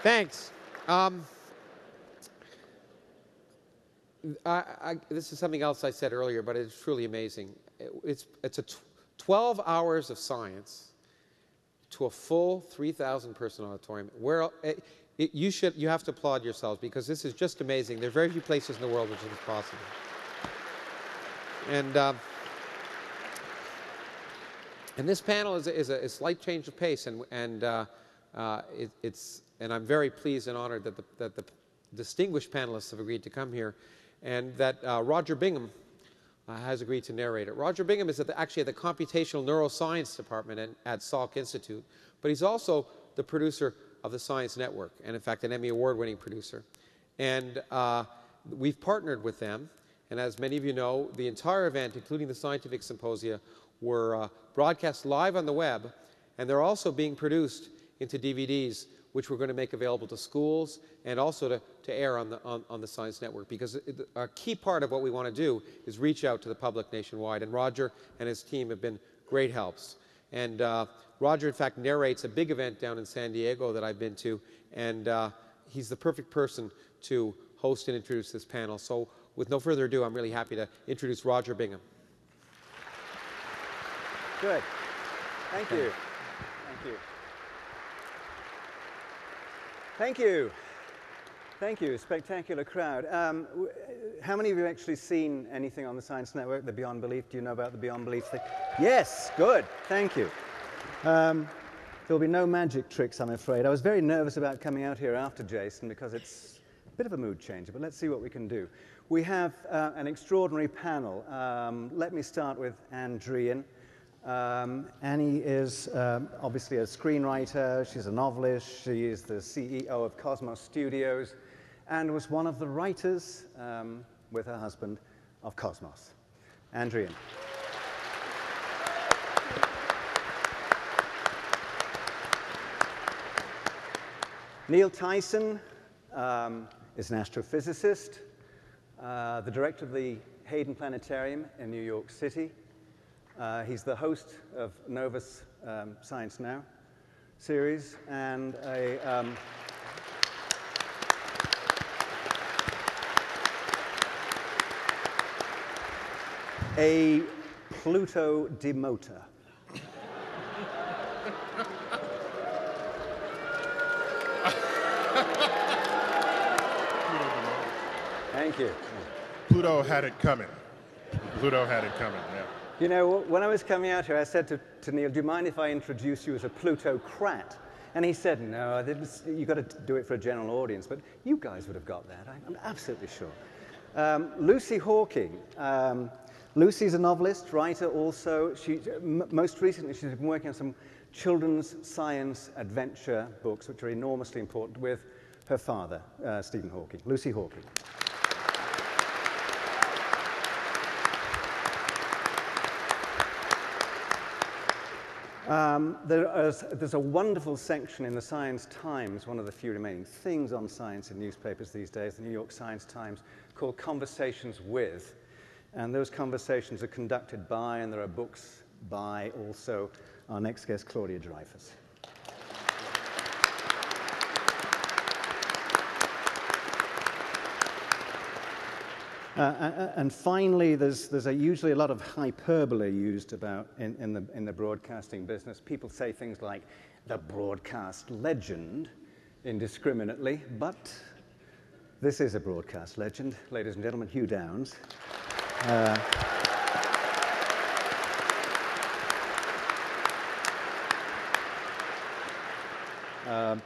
Thanks. This is something else I said earlier, but it's truly amazing. It's 12 hours of science to a full 3,000-person auditorium. You have to applaud yourselves, because this is just amazing. There are very few places in the world which it is possible. And this panel is a slight change of pace, and I'm very pleased and honored that the distinguished panelists have agreed to come here, and that Roger Bingham has agreed to narrate it. Roger Bingham is actually at the Computational Neuroscience Department at Salk Institute, but he's also the producer of the Science Network, and in fact an Emmy Award-winning producer. And we've partnered with them, and as many of you know, the entire event, including the scientific symposia, were broadcast live on the web, and they're also being produced into DVDs, which we're going to make available to schools and also to air on the Science Network, because a key part of what we want to do is reach out to the public nationwide, and Roger and his team have been great helps. And Roger, in fact, narrates a big event down in San Diego that I've been to, and he's the perfect person to host and introduce this panel. So with no further ado, I'm really happy to introduce Roger Bingham. Good. Thank you. Thank you. Thank you. Thank you. Spectacular crowd. How many of you have actually seen anything on the Science Network, the Beyond Belief? Do you know about the Beyond Belief thing? Yes. Good. Thank you. There'll be no magic tricks, I'm afraid. I was very nervous about coming out here after Jason because it's a bit of a mood changer, but let's see what we can do. We have an extraordinary panel. Let me start with Anne Druyan. Annie is obviously a screenwriter, she's a novelist, she is the CEO of Cosmos Studios, and was one of the writers, with her husband, of Cosmos. Anne Druyan. Neil Tyson is an astrophysicist, the director of the Hayden Planetarium in New York City. He's the host of Nova's Science Now series, and a Pluto demoter. Thank you. Pluto had it coming. Pluto had it coming, yeah. You know, when I was coming out here, I said to Neil, do you mind if I introduce you as a plutocrat? And he said, no, you've got to do it for a general audience. But you guys would have got that, I'm absolutely sure. Lucy Hawking. Lucy's a novelist, writer also. Most recently, she's been working on some children's science adventure books, which are enormously important, with her father, Stephen Hawking. Lucy Hawking. There's a wonderful section in the Science Times, one of the few remaining things on science in newspapers these days, the New York Science Times, called Conversations With. And those conversations are conducted by, and there are books by, also, our next guest, Claudia Dreifus. And finally, there's usually a lot of hyperbole used about in the broadcasting business. People say things like the broadcast legend indiscriminately, but this is a broadcast legend, ladies and gentlemen, Hugh Downs.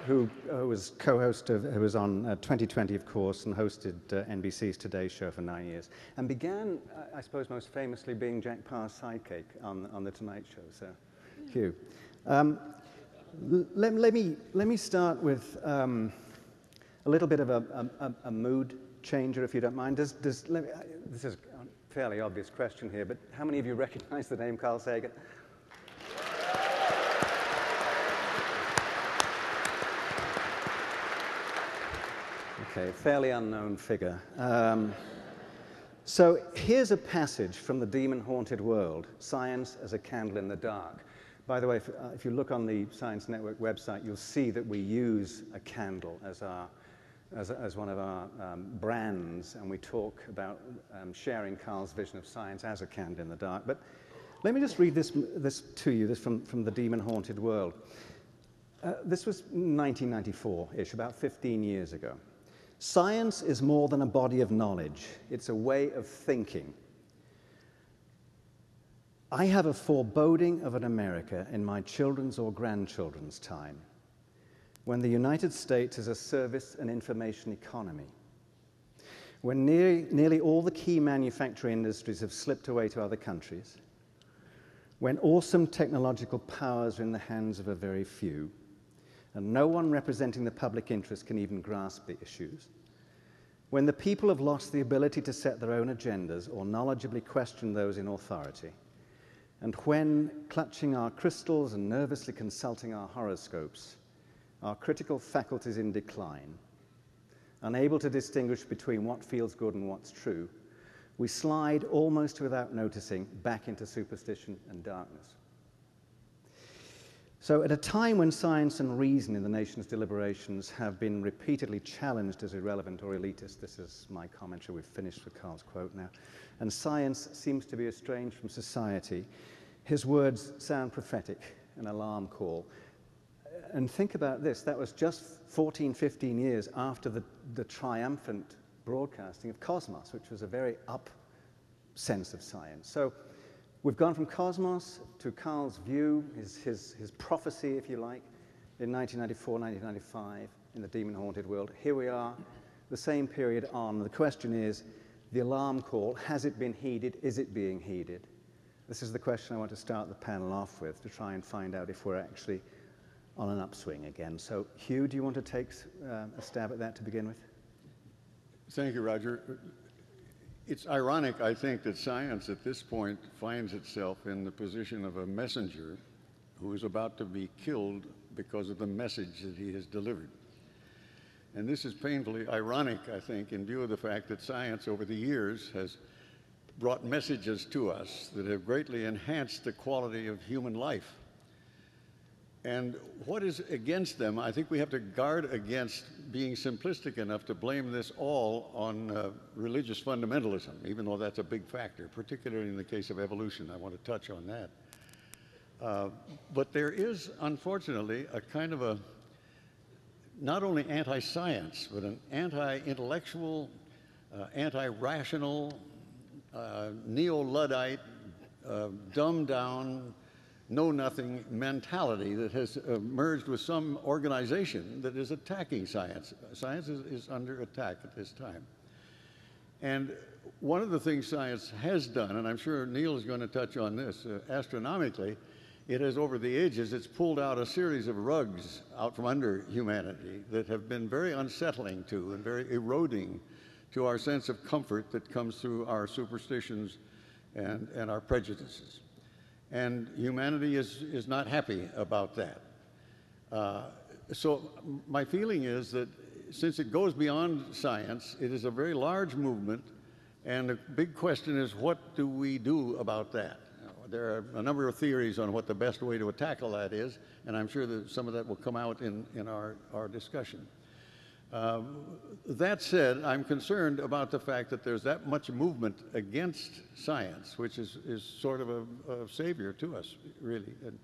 Who was co-host of, who was on 2020, of course, and hosted NBC's Today Show for 9 years, and began, I suppose, most famously being Jack Parr's sidekick on The Tonight Show. So, Hugh, let me start with a little bit of a mood changer, if you don't mind. This is a fairly obvious question here, but how many of you recognize the name Carl Sagan? Okay, fairly unknown figure. So here's a passage from The Demon-Haunted World, Science as a Candle in the Dark, By the way, if you look on the Science Network website, you'll see that we use a candle as one of our brands, and we talk about sharing Carl's vision of science as a candle in the dark. But let me just read this to you, this from The Demon-Haunted World. This was 1994-ish, about 15 years ago. Science is more than a body of knowledge. It's a way of thinking. I have a foreboding of an America in my children's or grandchildren's time when the United States is a service and information economy, when nearly all the key manufacturing industries have slipped away to other countries, when awesome technological powers are in the hands of a very few, and no one representing the public interest can even grasp the issues, when the people have lost the ability to set their own agendas or knowledgeably question those in authority, and when, clutching our crystals and nervously consulting our horoscopes, our critical faculties in decline, unable to distinguish between what feels good and what's true, we slide almost without noticing back into superstition and darkness. So at a time when science and reason in the nation's deliberations have been repeatedly challenged as irrelevant or elitist, this is my commentary, we've finished with Carl's quote now, and science seems to be estranged from society, his words sound prophetic, an alarm call. And think about this, that was just 14, 15 years after the triumphant broadcasting of Cosmos, which was a very up sense of science. So we've gone from Cosmos to Carl's view, his prophecy, if you like, in 1994, 1995, in The Demon-Haunted World. Here we are, the same period on. The question is, the alarm call, has it been heeded? Is it being heeded? This is the question I want to start the panel off with, to try and find out if we're actually on an upswing again. So, Hugh, do you want to take a stab at that to begin with? Thank you, Roger. It's ironic, I think, that science at this point finds itself in the position of a messenger who is about to be killed because of the message that he has delivered. And this is painfully ironic, I think, in view of the fact that science over the years has brought messages to us that have greatly enhanced the quality of human life. And what is against them, I think we have to guard against being simplistic enough to blame this all on religious fundamentalism, even though that's a big factor, particularly in the case of evolution. I want to touch on that. But there is, unfortunately, a kind of a, not only anti-science, but an anti-intellectual, anti-rational, neo-Luddite, dumbed-down, know-nothing mentality that has emerged with some organization that is attacking science. Science is under attack at this time. And one of the things science has done, and I'm sure Neil is going to touch on this, astronomically, it has, over the ages, it's pulled out a series of rugs out from under humanity that have been very unsettling to and very eroding to our sense of comfort that comes through our superstitions and our prejudices. And humanity is not happy about that. So my feeling is that since it goes beyond science, it is a very large movement, and the big question is, what do we do about that? There are a number of theories on what the best way to tackle that is, and I'm sure that some of that will come out in our discussion. That said, I'm concerned about the fact that there's that much movement against science, which is sort of a savior to us, really. And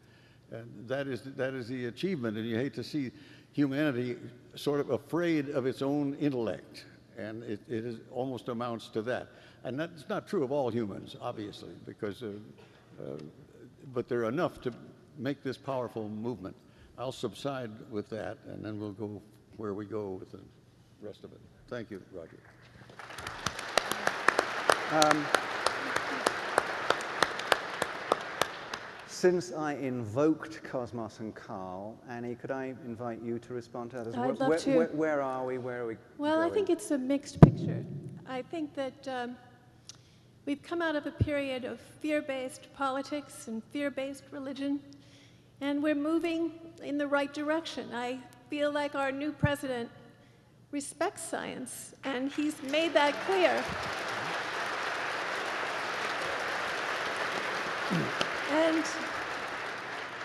that is the achievement, and you hate to see humanity sort of afraid of its own intellect, and it almost amounts to that. And that's not true of all humans, obviously, because, but they're enough to make this powerful movement. I'll subside with that, and then we'll go where we go with the rest of it. Thank you, Roger. Since I invoked Cosmos and Carl, Annie, could I invite you to respond to that? I'd love to. Where are we? Where are we Well, going? I think it's a mixed picture. I think that we've come out of a period of fear-based politics and fear-based religion, and we're moving in the right direction. I feel like our new president respects science, and he's made that clear.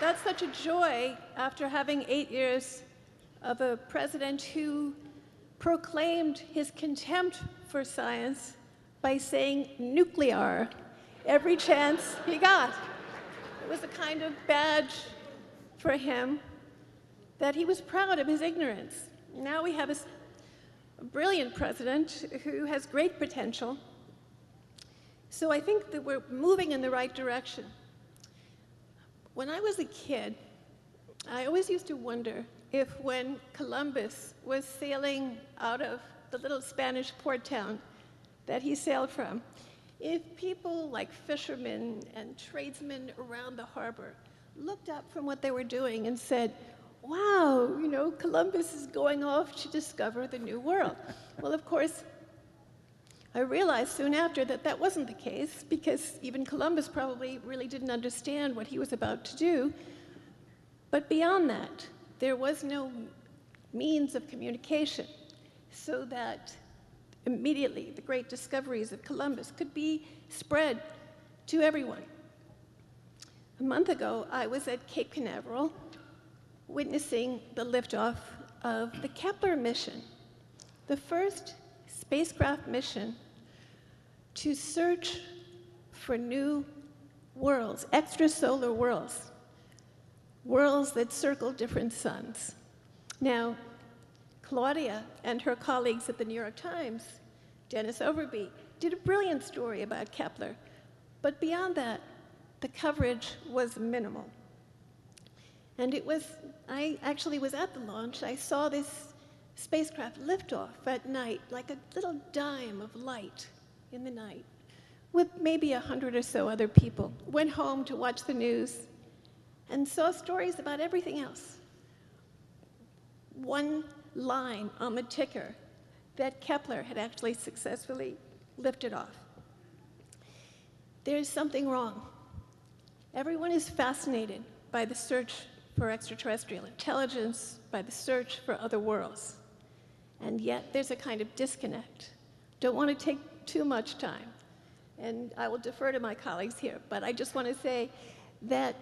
that's such a joy after having 8 years of a president who proclaimed his contempt for science by saying nuclear every chance he got. It was a kind of badge for him that he was proud of his ignorance. Now we have a brilliant president who has great potential. So I think that we're moving in the right direction. When I was a kid, I always used to wonder if when Columbus was sailing out of the little Spanish port town that he sailed from, if people like fishermen and tradesmen around the harbor looked up from what they were doing and said, wow, you know, Columbus is going off to discover the new world. Well, of course, I realized soon after that that wasn't the case, because even Columbus probably really didn't understand what he was about to do. But beyond that, there was no means of communication, so that immediately the great discoveries of Columbus could be spread to everyone. A month ago, I was at Cape Canaveral witnessing the liftoff of the Kepler mission, the first spacecraft mission to search for new worlds, extrasolar worlds, worlds that circle different suns. Now, Claudia and her colleagues at the New York Times, Dennis Overby, did a brilliant story about Kepler, but beyond that, the coverage was minimal. And I actually was at the launch. I saw this spacecraft lift off at night, like a little dime of light in the night, with maybe 100 or so other people. Went home to watch the news and saw stories about everything else. One line on the ticker that Kepler had actually successfully lifted off. There's something wrong. Everyone is fascinated by the search for extraterrestrial intelligence, by the search for other worlds. And yet there's a kind of disconnect. Don't want to take too much time, and I will defer to my colleagues here, but I just want to say that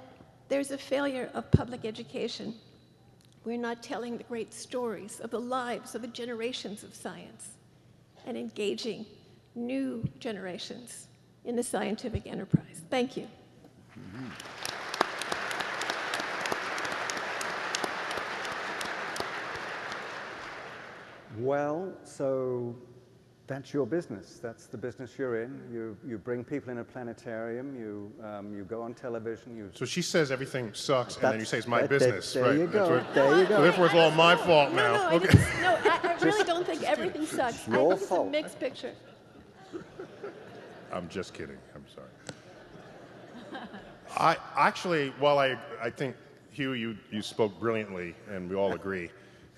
there's a failure of public education. We're not telling the great stories of the lives of the generations of science and engaging new generations in the scientific enterprise. Thank you. Mm-hmm. Well, so that's your business. That's the business you're in. You bring people in a planetarium. You go on television. So she says everything sucks, and then you say it's my business. There right? you go. There you go. Therefore, it's all my fault now. Okay. I really don't think everything sucks. I think it's a mixed picture. I'm just kidding. I'm sorry. I actually, while I think, Hugh, you spoke brilliantly, and we all agree.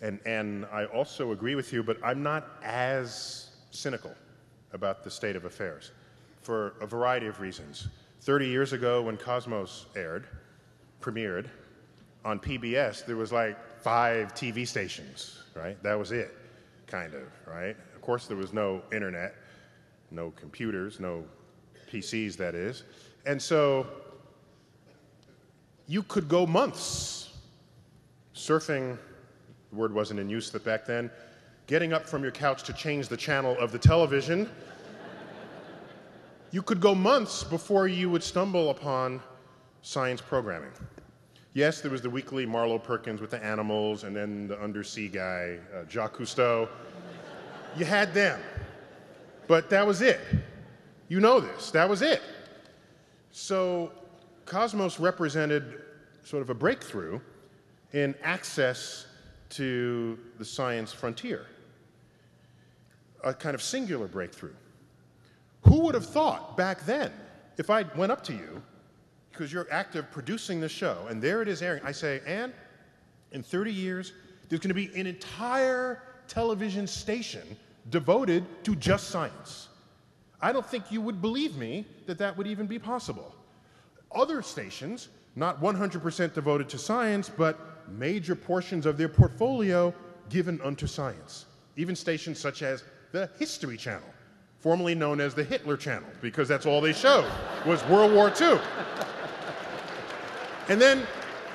And I also agree with you, but I'm not as cynical about the state of affairs for a variety of reasons. 30 years ago, when Cosmos premiered on PBS, there was like 5 TV stations, right? That was it, kind of, right? Of course, there was no internet, no computers, no PCs, that is. And so you could go months surfing. The word wasn't in use back then. Getting up from your couch to change the channel of the television. You could go months before you would stumble upon science programming. Yes, there was the weekly Marlowe Perkins with the animals, and then the undersea guy, Jacques Cousteau. You had them. But that was it. You know this. That was it. So Cosmos represented sort of a breakthrough in access to the science frontier, a kind of singular breakthrough. Who would have thought back then, if I went up to you, because you're active producing the show, and there it is airing, I say, Ann, in 30 years, there's going to be an entire television station devoted to just science. I don't think you would believe me that that would even be possible. Other stations, not 100% devoted to science, but major portions of their portfolio given unto science. Even stations such as the History Channel, formerly known as the Hitler Channel, because that's all they showed was World War II. And then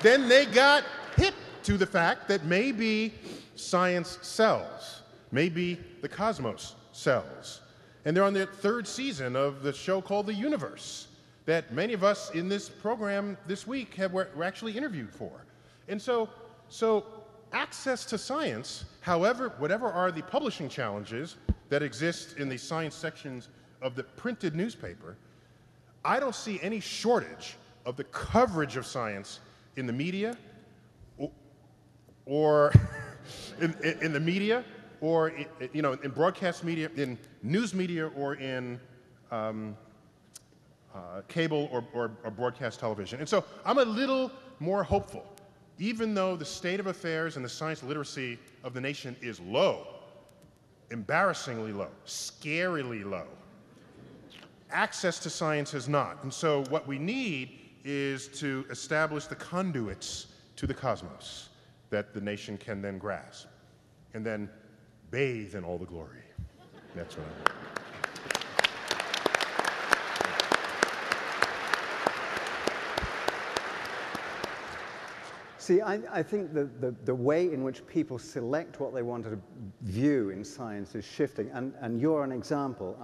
then they got hip to the fact that maybe science sells. Maybe the cosmos sells. And they're on the third season of the show called The Universe that many of us in this program this week were actually interviewed for. And so access to science, whatever are the publishing challenges that exist in the science sections of the printed newspaper, I don't see any shortage of the coverage of science in the media or in the media or in broadcast media, in news media, or in cable or broadcast television. And so I'm a little more hopeful. Even though the state of affairs and the science literacy of the nation is low, embarrassingly low, scarily low, access to science is not. And so what we need is to establish the conduits to the cosmos that the nation can then grasp and then bathe in all the glory. That's what I want. See, I think the way in which people select what they want to view in science is shifting, and you're an example.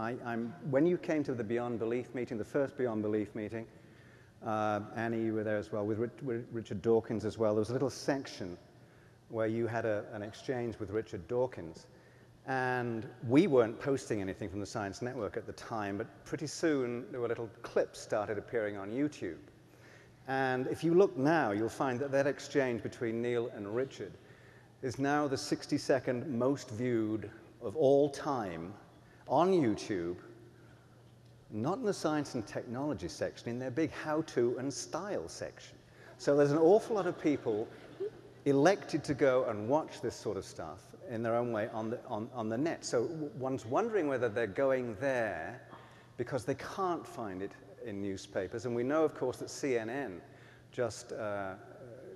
When you came to the Beyond Belief meeting, the first Beyond Belief meeting, Annie, you were there as well, with Richard Dawkins as well, there was a little section where you had an exchange with Richard Dawkins, and we weren't posting anything from the Science Network at the time, but pretty soon there were little clips started appearing on YouTube. And if you look now, you'll find that exchange between Neil and Richard is now the 60-second most viewed of all time on YouTube, not in the science and technology section, in their big how-to and style section. So there's an awful lot of people elected to go and watch this sort of stuff in their own way on the net. So one's wondering whether they're going there because they can't find it in newspapers. And we know, of course, that CNN just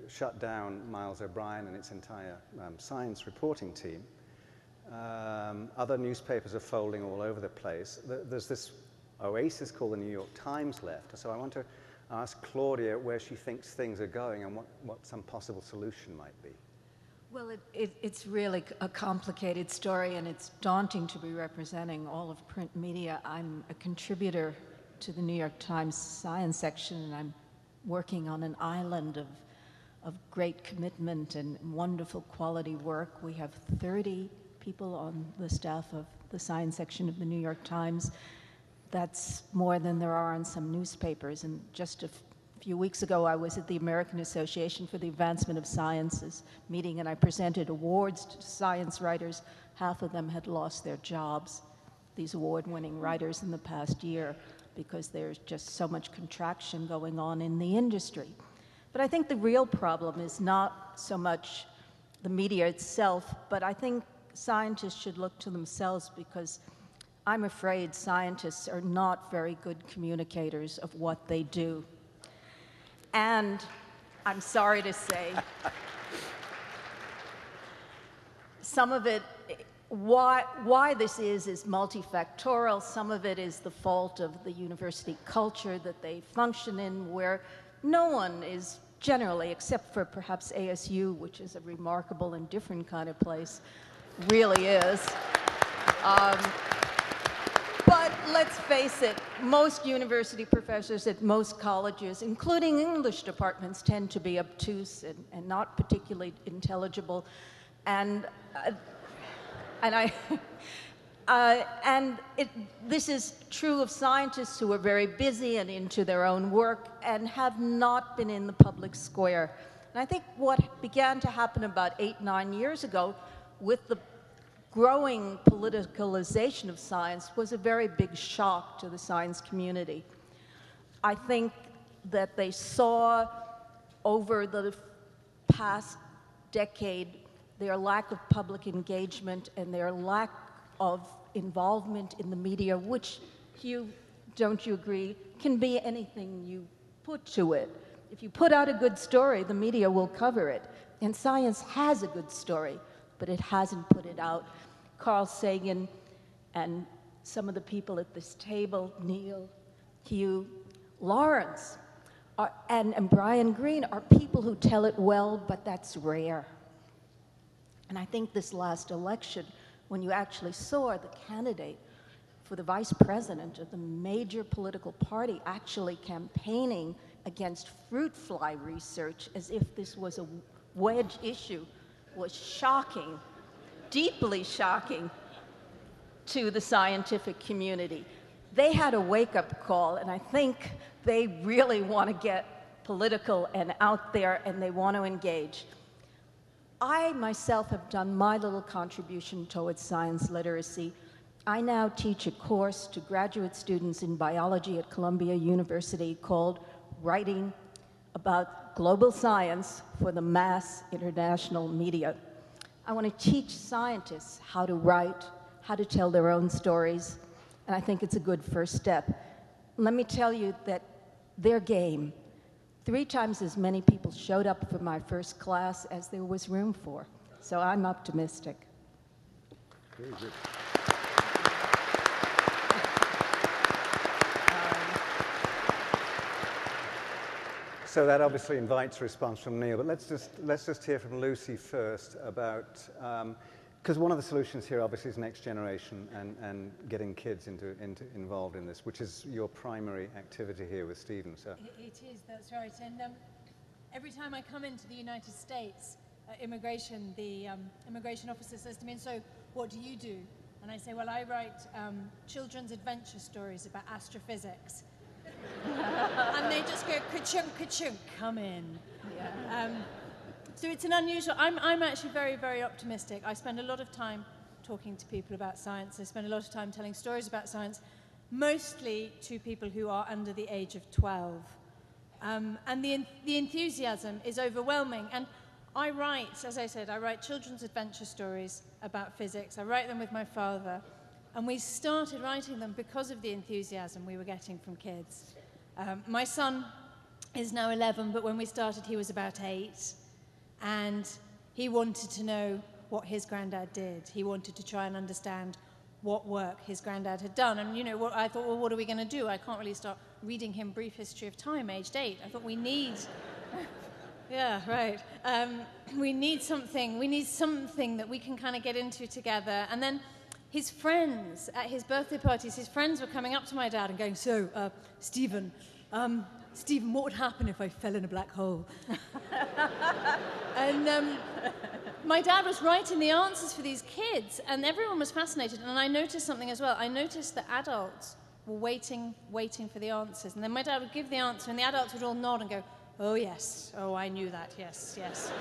shut down Miles O'Brien and its entire science reporting team. Other newspapers are folding all over the place. There's this oasis called the New York Times left. So I want to ask Claudia where she thinks things are going and what some possible solution might be. Well, it's really a complicated story, and it's daunting to be representing all of print media. I'm a contributor to the New York Times science section, and I'm working on an island of great commitment and wonderful quality work. We have 30 people on the staff of the science section of the New York Times. That's more than there are on some newspapers. And just a few weeks ago, I was at the American Association for the Advancement of Sciences meeting, and I presented awards to science writers. Half of them had lost their jobs, these award-winning writers, in the past year, because there's just so much contraction going on in the industry. But I think the real problem is not so much the media itself, but I think scientists should look to themselves, because I'm afraid scientists are not very good communicators of what they do. And I'm sorry to say, some of it, why this is multifactorial. Some of it is the fault of the university culture that they function in, where no one is generally, except for perhaps ASU, which is a remarkable and different kind of place, really is. But let's face it, most university professors at most colleges, including English departments, tend to be obtuse and not particularly intelligible. This is true of scientists who are very busy and into their own work and have not been in the public square. And I think what began to happen about 8-9 years ago with the growing politicalization of science was a very big shock to the science community. I think that they saw over the past decade their lack of public engagement and their lack of involvement in the media, which, Hugh, don't you agree, can be anything you put to it. If you put out a good story, the media will cover it. And science has a good story, but it hasn't put it out. Carl Sagan and some of the people at this table, Neil, Hugh, Lawrence, and Brian Greene are people who tell it well, but that's rare. And I think this last election, when you actually saw the candidate for the vice president of the major political party actually campaigning against fruit fly research as if this was a wedge issue, was shocking, deeply shocking to the scientific community. They had a wake-up call, and I think they really want to get political and out there, and they want to engage. I myself have done my little contribution towards science literacy. I now teach a course to graduate students in biology at Columbia University called Writing About Global Science for the Mass International Media. I want to teach scientists how to write, how to tell their own stories, and I think it's a good first step. Let me tell you that their game, 3 times as many people showed up for my first class as there was room for. So I'm optimistic. Very good. So that obviously invites a response from Neil, but let's just hear from Lucy first about, because one of the solutions here obviously is next generation and getting kids involved in this, which is your primary activity here with Stephen. So. It is, that's right. And every time I come into the United States, immigration, the immigration officer says to me, "And so what do you do?" And I say, "Well, I write children's adventure stories about astrophysics." And they just go, ka-chunk, ka-chunk, come in. Yeah. So it's an unusual, I'm actually very, very optimistic. I spend a lot of time talking to people about science. I spend a lot of time telling stories about science, mostly to people who are under the age of 12. And the enthusiasm is overwhelming. And I write, as I said, I write children's adventure stories about physics. I write them with my father. And we started writing them because of the enthusiasm we were getting from kids. My son is now 11, but when we started, he was about 8. And he wanted to know what his granddad did. He wanted to try and understand what work his granddad had done. And, you know, I thought, well, what are we going to do? I can't really start reading him Brief History of Time, aged 8. I thought we need... Yeah, right. We need something that we can kind of get into together. And then his friends, at his birthday parties, his friends were coming up to my dad and going, "So, Stephen, what would happen if I fell in a black hole?" And my dad was writing the answers for these kids, and everyone was fascinated. And I noticed something as well. I noticed that adults were waiting for the answers. And then my dad would give the answer, and the adults would all nod and go, "Oh, yes. Oh, I knew that. Yes, yes.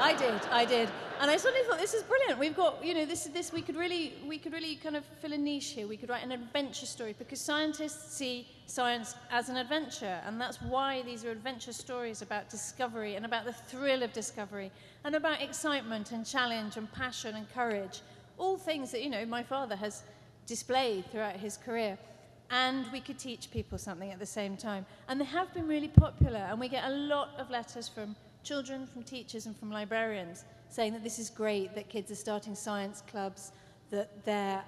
I did. And I suddenly thought, this is brilliant. We've got, you know, this we could really kind of fill a niche here. We could write an adventure story because scientists see science as an adventure. And that's why these are adventure stories about discovery and about the thrill of discovery and about excitement and challenge and passion and courage. All things that, you know, my father has displayed throughout his career. And we could teach people something at the same time. And they have been really popular, and we get a lot of letters from children, from teachers, and from librarians saying that this is great, that kids are starting science clubs, that they're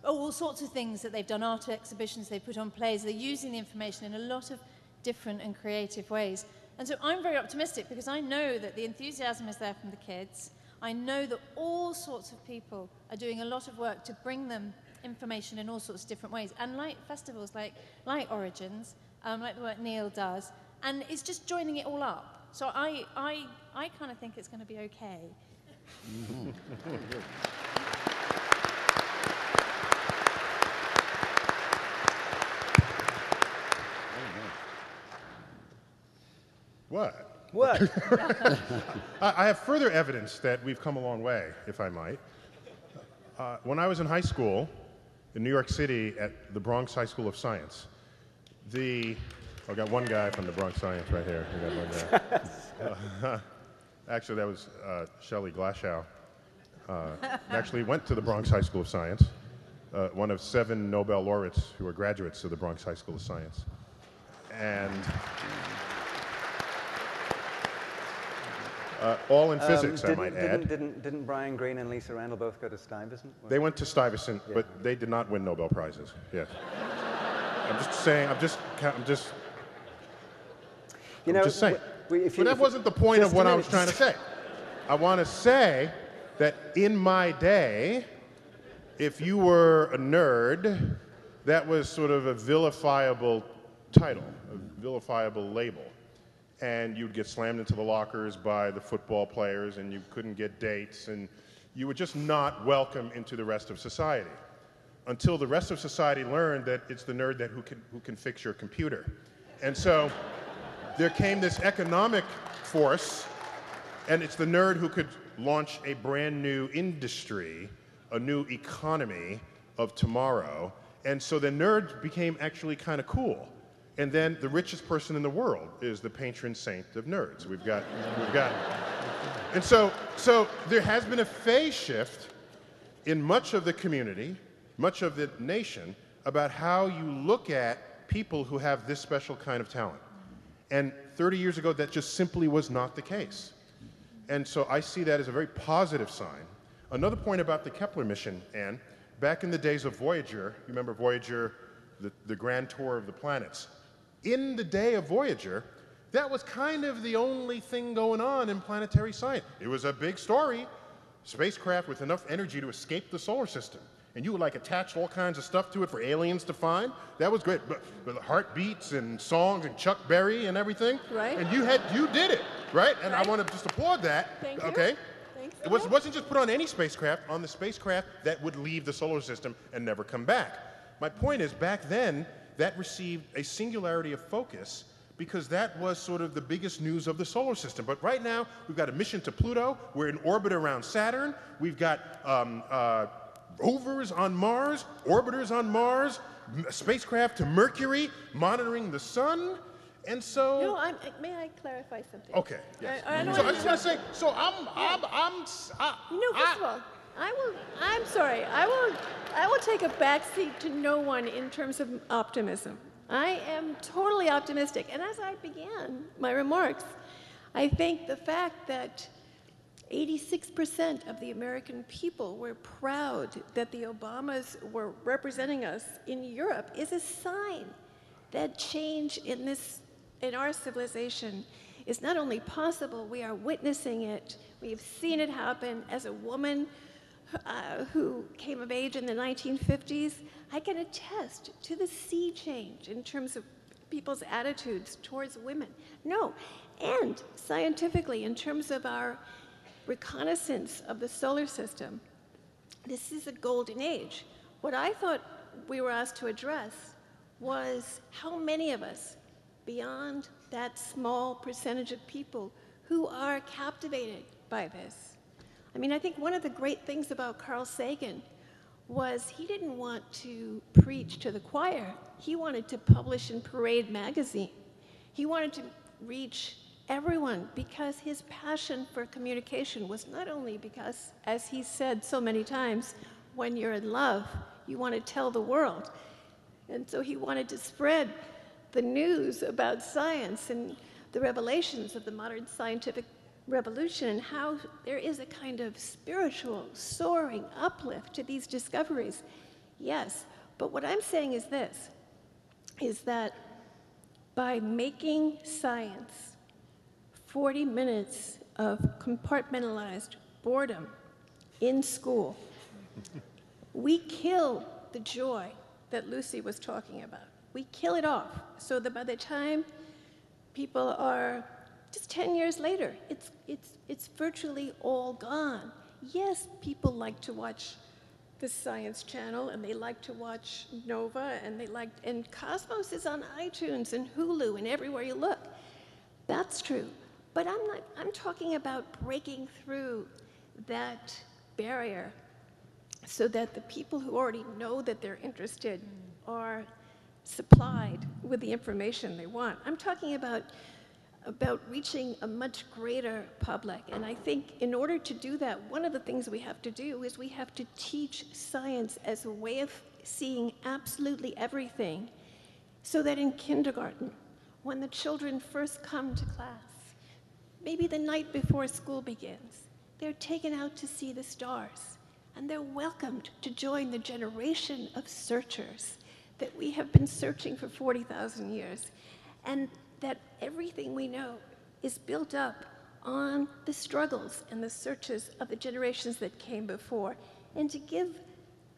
all sorts of things, that they've done art exhibitions, they've put on plays, they're using the information in a lot of different and creative ways. And so I'm very optimistic because I know that the enthusiasm is there from the kids. I know that all sorts of people are doing a lot of work to bring them information in all sorts of different ways, and like festivals like Origins, like the work Neil does, and it's just joining it all up. So I kind of think it's going to be okay. Mm-hmm. What? I have further evidence that we've come a long way, if I might. When I was in high school in New York City at the Bronx High School of Science, I got one guy from the Bronx Science right here. I got one guy. Actually, that was Shelley Glashow. Actually went to the Bronx High School of Science, one of 7 Nobel laureates who are graduates of the Bronx High School of Science. And all in physics, I might add. Didn't Brian Greene and Lisa Randall both go to Stuyvesant? They went to Stuyvesant, yeah. But they did not win Nobel Prizes. Yes. I'm just saying. I'm just. You I'm know, just saying. if But that wasn't the point of just a what I minute. was trying to say. I want to say that in my day, if you were a nerd, that was sort of a vilifiable title, a vilifiable label. And you'd get slammed into the lockers by the football players, and you couldn't get dates, and you were just not welcome into the rest of society. Until the rest of society learned that it's the nerd who can fix your computer. And so there came this economic force, and it's the nerd who could launch a brand new industry, a new economy of tomorrow. And so the nerd became actually kind of cool. And then the richest person in the world is the patron saint of nerds. We've got. And so there has been a phase shift in much of the community, much of the nation, about how you look at people who have this special kind of talent. And 30 years ago, that just simply was not the case. And so I see that as a very positive sign. Another point about the Kepler mission, Anne, back in the days of Voyager, you remember Voyager, the grand tour of the planets. In the day of Voyager, that was kind of the only thing going on in planetary science. It was a big story, spacecraft with enough energy to escape the solar system. And you would like attach all kinds of stuff to it for aliens to find. That was great. But heartbeats and songs and Chuck Berry and everything. Right. And you did it, right? And Right. I want to just applaud that. Thank you. Okay. Thanks. It wasn't just put on any spacecraft, on the spacecraft that would leave the solar system and never come back. My point is, back then, that received a singularity of focus because that was sort of the biggest news of the solar system. But right now, we've got a mission to Pluto. We're in orbit around Saturn. We've got rovers on Mars, orbiters on Mars, spacecraft to Mercury, monitoring the sun. And so... No, may I clarify something? Okay, yes. I don't So I wanna just want to say, so first of all, I'm sorry. I will take a back seat to no one in terms of optimism. I am totally optimistic. And as I began my remarks, I think the fact that 86% of the American people were proud that the Obamas were representing us in Europe is a sign that change in our civilization is not only possible, we are witnessing it. We've seen it happen. As a woman who came of age in the 1950s, I can attest to the sea change in terms of people's attitudes towards women. No, and scientifically, in terms of our reconnaissance of the solar system, this is a golden age. What I thought we were asked to address was how many of us, beyond that small percentage of people, who are captivated by this. I mean, I think one of the great things about Carl Sagan was he didn't want to preach to the choir. He wanted to publish in Parade magazine. He wanted to reach everyone because his passion for communication was not only because, as he said so many times, when you're in love, you want to tell the world. And so he wanted to spread the news about science and the revelations of the modern scientific revolution and how there is a kind of spiritual, soaring uplift to these discoveries. Yes, but what I'm saying is this, is that by making science 40 minutes of compartmentalized boredom in school, we kill the joy that Lucy was talking about. We kill it off so that by the time people are just 10 years later, it's virtually all gone. Yes, people like to watch the Science Channel and they like to watch Nova and Cosmos is on iTunes and Hulu and everywhere you look. That's true. But I'm talking about breaking through that barrier so that the people who already know that they're interested are supplied with the information they want. I'm talking about reaching a much greater public. And I think in order to do that, one of the things we have to do is we have to teach science as a way of seeing absolutely everything so that in kindergarten, when the children first come to class, maybe the night before school begins, they're taken out to see the stars. And they're welcomed to join the generation of searchers that we have been searching for 40,000 years. And that everything we know is built up on the struggles and the searches of the generations that came before, and to give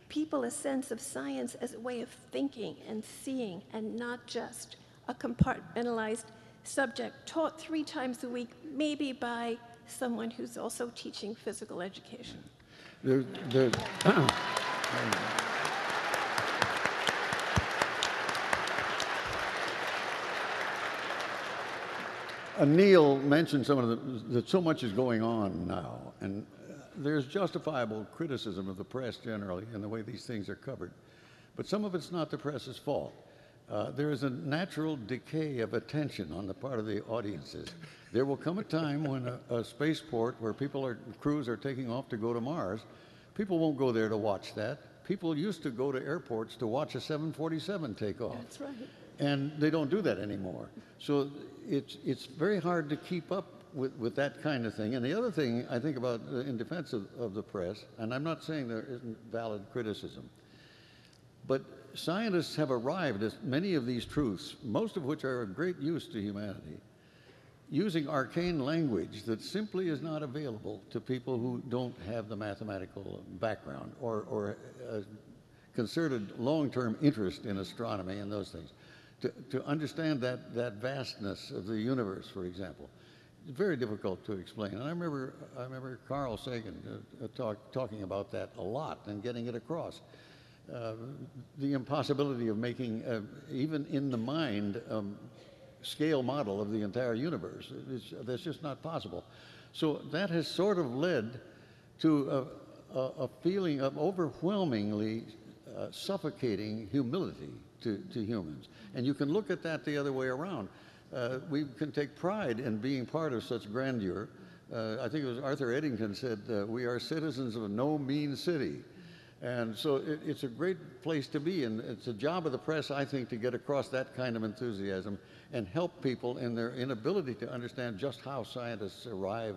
people a sense of science as a way of thinking and seeing, and not just a compartmentalized subject taught 3 times a week, maybe by someone who's also teaching physical education. Neil mentioned some of that so much is going on now, and there's justifiable criticism of the press generally and the way these things are covered. But some of it's not the press's fault. There is a natural decay of attention on the part of the audiences. There will come a time when a spaceport where crews are taking off to go to Mars, people won't go there to watch that. People used to go to airports to watch a 747 take off. That's right. And they don't do that anymore. So it's very hard to keep up with that kind of thing. And the other thing I think about in defense of the press, and I'm not saying there isn't valid criticism, but scientists have arrived at many of these truths, most of which are of great use to humanity, using arcane language that simply is not available to people who don't have the mathematical background or a concerted long-term interest in astronomy and those things. To understand that vastness of the universe, for example, it's very difficult to explain. And I remember Carl Sagan talking about that a lot and getting it across. The impossibility of making, even in the mind, scale model of the entire universe. That's just not possible. So that has sort of led to a feeling of overwhelmingly suffocating humility to humans. And you can look at that the other way around. We can take pride in being part of such grandeur. I think it was Arthur Eddington said, we are citizens of no mean city. And so it's a great place to be, and it's a job of the press, I think, to get across that kind of enthusiasm and help people in their inability to understand just how scientists arrive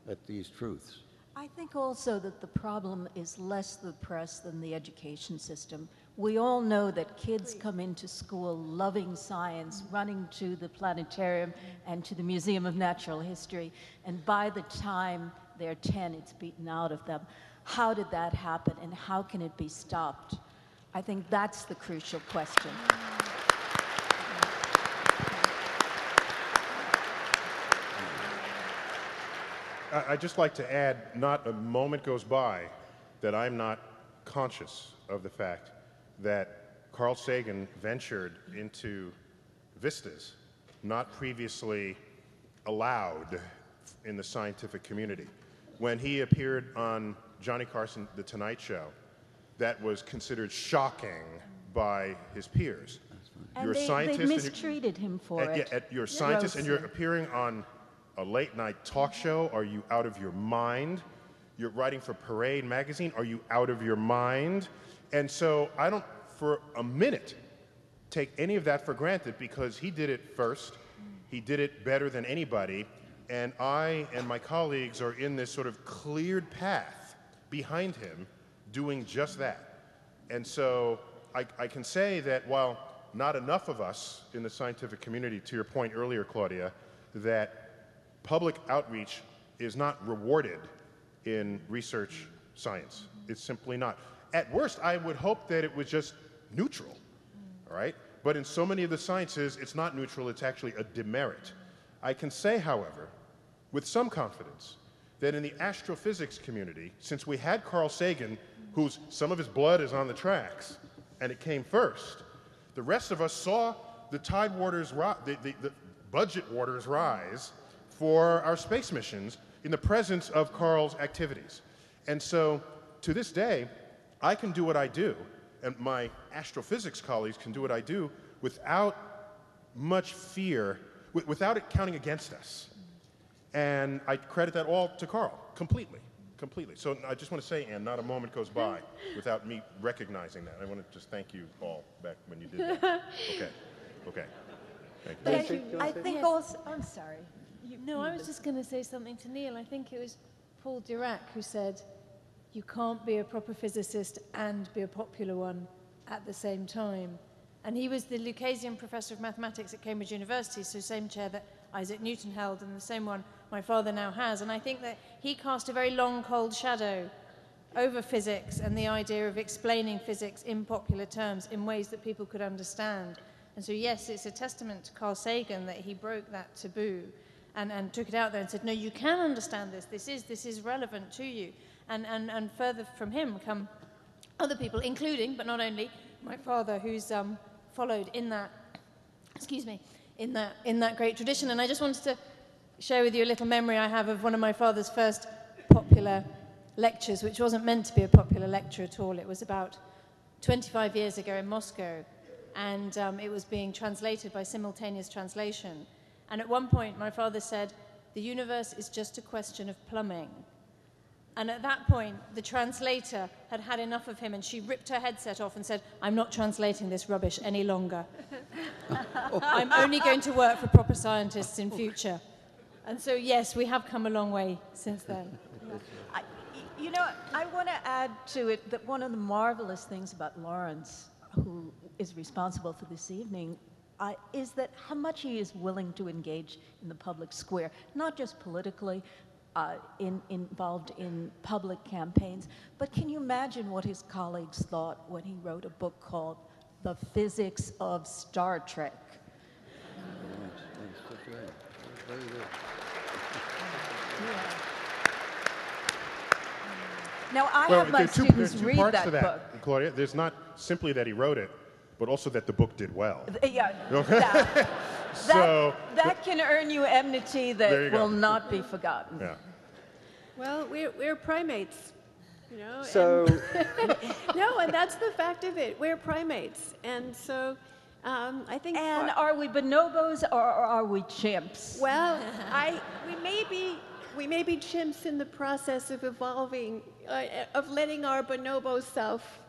at these truths. I think also that the problem is less the press than the education system. We all know that kids come into school loving science, running to the planetarium and to the Museum of Natural History, and by the time they're 10, it's beaten out of them. How did that happen, and how can it be stopped? I think that's the crucial question. I'd just like to add, not a moment goes by that I'm not conscious of the fact that Carl Sagan ventured into vistas not previously allowed in the scientific community. When he appeared on Johnny Carson, The Tonight Show, that was considered shocking by his peers. And they mistreated him for it. Yeah, you're a scientist and you're appearing on a late-night talk show. Are you out of your mind? You're writing for Parade magazine. Are you out of your mind? And so I don't, for a minute, take any of that for granted, because he did it first. He did it better than anybody. And I and my colleagues are in this sort of cleared path behind him doing just that. And so I can say that while not enough of us in the scientific community, to your point earlier, Claudia, that public outreach is not rewarded in research science. It's simply not. At worst, I would hope that it was just neutral, all right? But in so many of the sciences, it's not neutral, it's actually a demerit. I can say, however, with some confidence, that in the astrophysics community, since we had Carl Sagan, whose some of his blood is on the tracks, and it came first, the rest of us saw the tide waters, the budget waters rise for our space missions in the presence of Carl's activities. And so, to this day, I can do what I do, and my astrophysics colleagues can do what I do without much fear, without it counting against us. And I credit that all to Carl, completely. So I just want to say, Anne, not a moment goes by without me recognizing that. I want to just thank you all back when you did that. Okay. Thank you. I think also, I'm sorry. No, I was just going to say something to Neil. I think it was Paul Dirac who said, you can't be a proper physicist and be a popular one at the same time. And he was the Lucasian Professor of Mathematics at Cambridge University, so same chair that Isaac Newton held and the same one my father now has. And I think that he cast a very long, cold shadow over physics and the idea of explaining physics in popular terms in ways that people could understand. And so, yes, it's a testament to Carl Sagan that he broke that taboo and took it out there and said, no, you can understand this. This is relevant to you. And further from him come other people, including, but not only, my father, who's followed in that, in that great tradition. And I just wanted to share with you a little memory I have of one of my father's first popular lectures, which wasn't meant to be a popular lecture at all. It was about 25 years ago in Moscow, and it was being translated by simultaneous translation. And at one point, my father said, "The universe is just a question of plumbing." And at that point, the translator had had enough of him, and she ripped her headset off and said, "I'm not translating this rubbish any longer. I'm only going to work for proper scientists in future." And so, yes, we have come a long way since then. You know, I want to add to it that one of the marvelous things about Lawrence, who is responsible for this evening, is that how much he is willing to engage in the public square, not just politically, involved in public campaigns, but can you imagine what his colleagues thought when he wrote a book called The Physics of Star Trek? That's right. Very good. Yeah. Now, I Well, have my students there's two read parts that to book. that, Claudia. There's not simply that he wrote it, but also that the book did well. Yeah, So that can earn you enmity There you that go. will not be forgotten. yeah. Well, we're primates, you know. So, No, and that's the fact of it. We're primates, and so I think. And are we bonobos or are we chimps? Well, we may be chimps in the process of evolving, of letting our bonobo self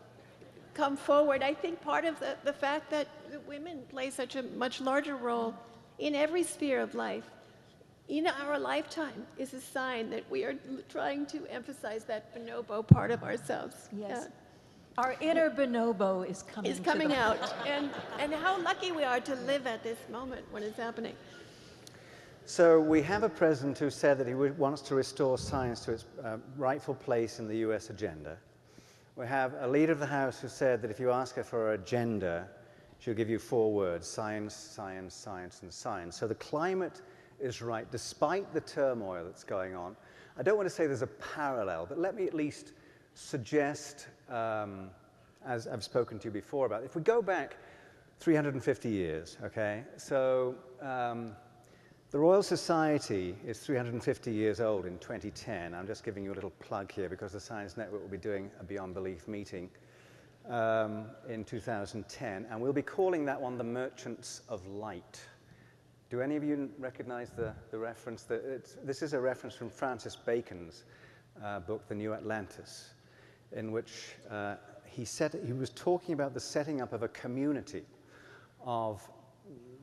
come forward. I think part of the fact that women play such a much larger role in every sphere of life in our lifetime is a sign that we are trying to emphasize that bonobo part of ourselves. Yes. Our inner bonobo is coming It's coming to the out. And how lucky we are to live at this moment when it's happening. so we have a president who said that he wants to restore science to its rightful place in the US agenda. We have a leader of the House who said that if you ask her for her agenda, she'll give you 4 words: science, science, science, and science. So the climate is right, despite the turmoil that's going on. I don't want to say there's a parallel, but let me at least suggest, as I've spoken to you before about, if we go back 350 years, okay, so the Royal Society is 350 years old in 2010. I'm just giving you a little plug here because the Science Network will be doing a Beyond Belief meeting in 2010, and we'll be calling that one the Merchants of Light. Do any of you recognize the reference? This is a reference from Francis Bacon's book, The New Atlantis, in which he was talking about the setting up of a community of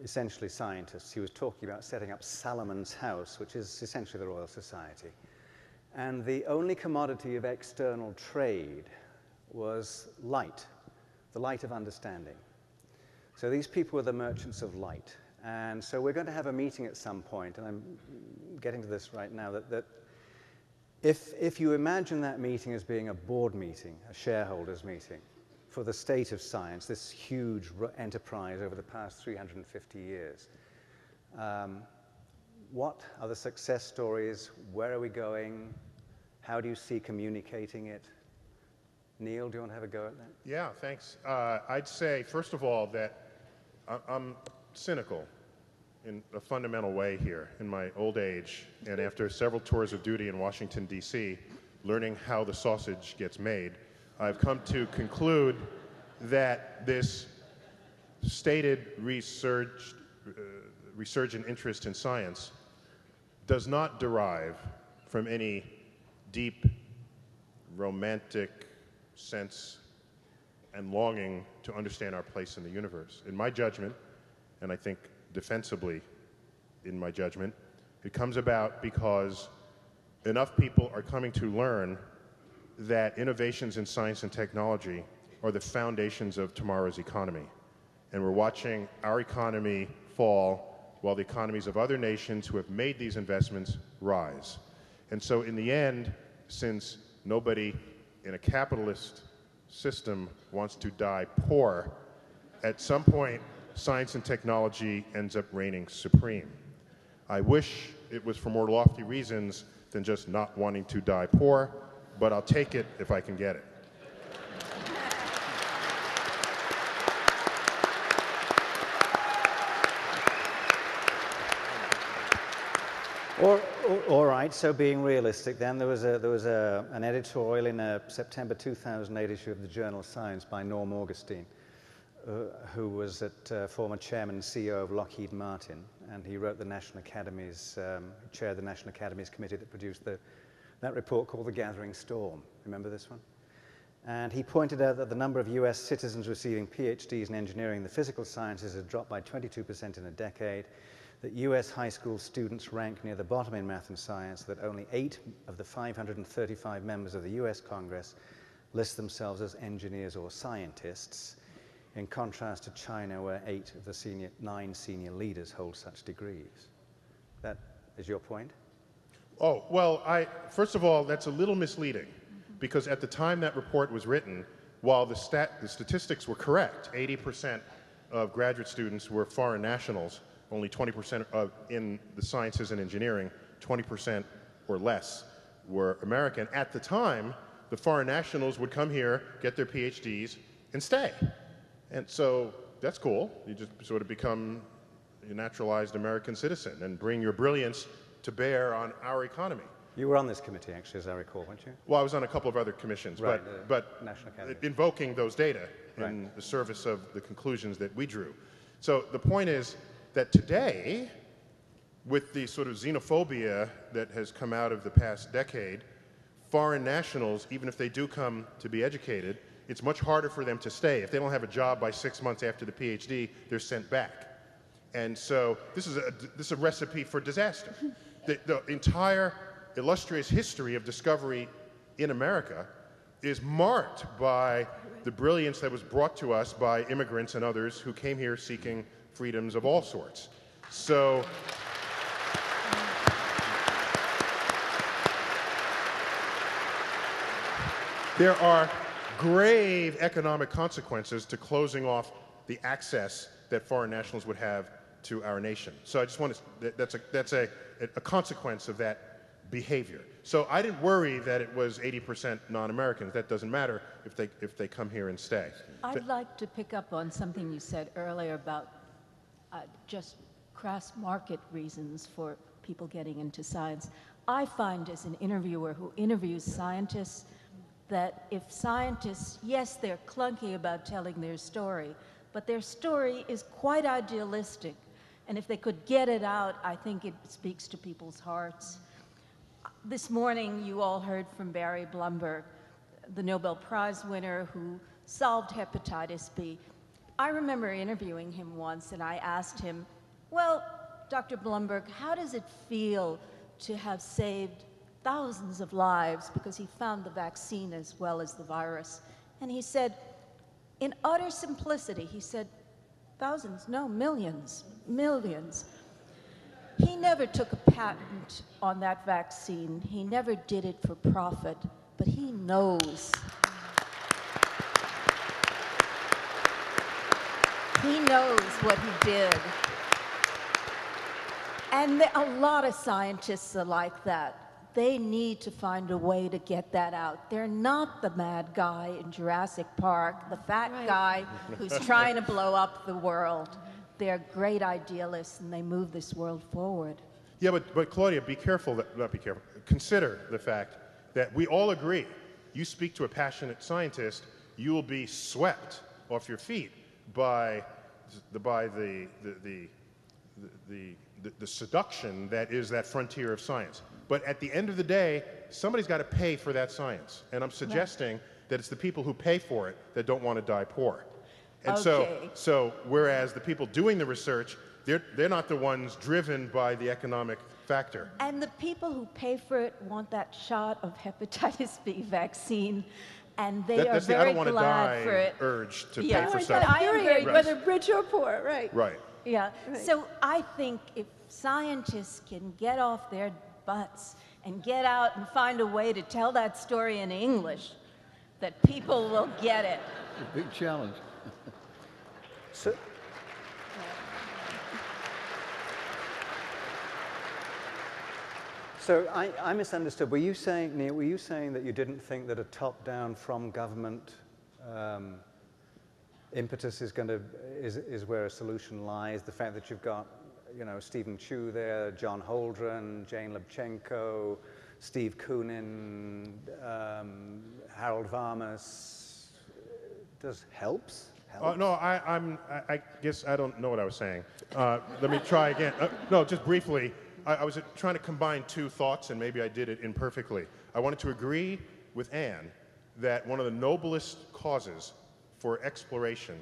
essentially scientists. He was talking about setting up Salomon's House, which is essentially the Royal Society. And the only commodity of external trade was light, the light of understanding. So these people were the merchants of light. And so we're going to have a meeting at some point, and I'm getting to this right now, that if you imagine that meeting as being a board meeting, a shareholders meeting, for the state of science, this huge enterprise over the past 350 years, what are the success stories? Where are we going? How do you see communicating it? Neil, do you want to have a go at that? Yeah, thanks. I'd say, first of all, that I'm cynical in a fundamental way here in my old age, and after several tours of duty in Washington, D.C., learning how the sausage gets made, I've come to conclude that this stated resurgent interest in science does not derive from any deep romantic sense and longing to understand our place in the universe. In my judgment, and I think defensibly in my judgment, it comes about because enough people are coming to learn that innovations in science and technology are the foundations of tomorrow's economy. and we're watching our economy fall while the economies of other nations who have made these investments rise. And so in the end, since nobody in a capitalist system wants to die poor, at some point, science and technology ends up reigning supreme. I wish it was for more lofty reasons than just not wanting to die poor, but I'll take it if I can get it. All right, so being realistic then, there was an editorial in a September 2008 issue of the journal Science by Norm Augustine, who was former chairman and CEO of Lockheed Martin, and he wrote the National Academy's, chaired the National Academy's committee that produced that report called The Gathering Storm. Remember this one? And he pointed out that the number of US citizens receiving PhDs in engineering and the physical sciences had dropped by 22% in a decade, that US high school students rank near the bottom in math and science, that only 8 of the 535 members of the US Congress list themselves as engineers or scientists, in contrast to China, where 8 of the 9 senior leaders hold such degrees. That is your point? Oh, well, first of all, that's a little misleading, because at the time that report was written, while the statistics were correct, 80% of graduate students were foreign nationals, only 20% in the sciences and engineering, 20% or less were American. At the time, the foreign nationals would come here, get their PhDs, and stay. And so that's cool. You just sort of become a naturalized American citizen and bring your brilliance to bear on our economy. You were on this committee, actually, as I recall, weren't you? Well, I was on a couple of other commissions, right, but National Academy. Invoking those data in right. the service of the conclusions that we drew. So the point is that today, with the sort of xenophobia that has come out of the past decade, foreign nationals, even if they do come to be educated, it's much harder for them to stay. If they don't have a job by 6 months after the PhD, they're sent back. And so this is a recipe for disaster. The entire illustrious history of discovery in America is marked by the brilliance that was brought to us by immigrants and others who came here seeking freedoms of all sorts. So there are grave economic consequences to closing off the access that foreign nationals would have to our nation. So I just want to, that's a consequence of that behavior. So I didn't worry that it was 80% non-Americans. That doesn't matter if they come here and stay. I'd like to pick up on something you said earlier about just crass market reasons for people getting into science. I find as an interviewer who interviews scientists that if scientists, yes, they're clunky about telling their story, but their story is quite idealistic. And if they could get it out, I think it speaks to people's hearts. This morning, you all heard from Barry Blumberg, the Nobel Prize winner who solved hepatitis B. I remember interviewing him once, and I asked him, well, Dr. Blumberg, how does it feel to have saved thousands of lives, because he found the vaccine as well as the virus? And he said, in utter simplicity, he said, thousands, no, millions, millions. He never took a patent on that vaccine. He never did it for profit, but he knows. He knows what he did. And a lot of scientists are like that. They need to find a way to get that out. They're not the mad guy in Jurassic Park, the fat guy who's trying to blow up the world. They're great idealists, and they move this world forward. Yeah, but Claudia, be careful, not be careful, consider the fact that we all agree. You speak to a passionate scientist, you will be swept off your feet by the seduction that is that frontier of science. But at the end of the day, somebody's got to pay for that science. And I'm suggesting that it's the people who pay for it that don't want to die poor. And so whereas the people doing the research, they're not the ones driven by the economic factor. And the people who pay for it want that shot of hepatitis B vaccine And they That's are the I very don't want to glad die for it. urge to Yeah. pay for Oh, stuff. I am very- whether rich or poor, right? Right. Yeah. Right. So I think if scientists can get off their butts and get out and find a way to tell that story in English, that people will get it. It's a big challenge. So, so I misunderstood. Were you saying, Neil, were you saying that you didn't think that a top-down from government impetus is where a solution lies? The fact that you've got, you know, Stephen Chu there, John Holdren, Jane Lubchenco, Steve Koonin, Harold Varmus, helps? No, I guess I don't know what I was saying. Let me try again. No, just briefly. I was trying to combine two thoughts, and maybe I did it imperfectly. I wanted to agree with Anne that one of the noblest causes for exploration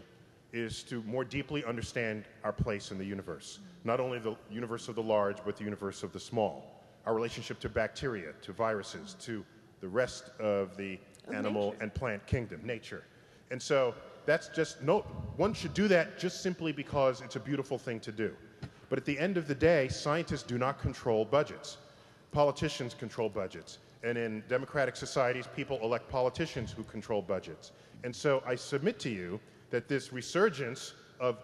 is to more deeply understand our place in the universe. Not only the universe of the large, but the universe of the small. Our relationship to bacteria, to viruses, to the rest of the animal and plant kingdom, nature. And so that's just, one should do that just simply because it's a beautiful thing to do. But at the end of the day, scientists do not control budgets. Politicians control budgets. And in democratic societies, people elect politicians who control budgets. And so I submit to you that this resurgence of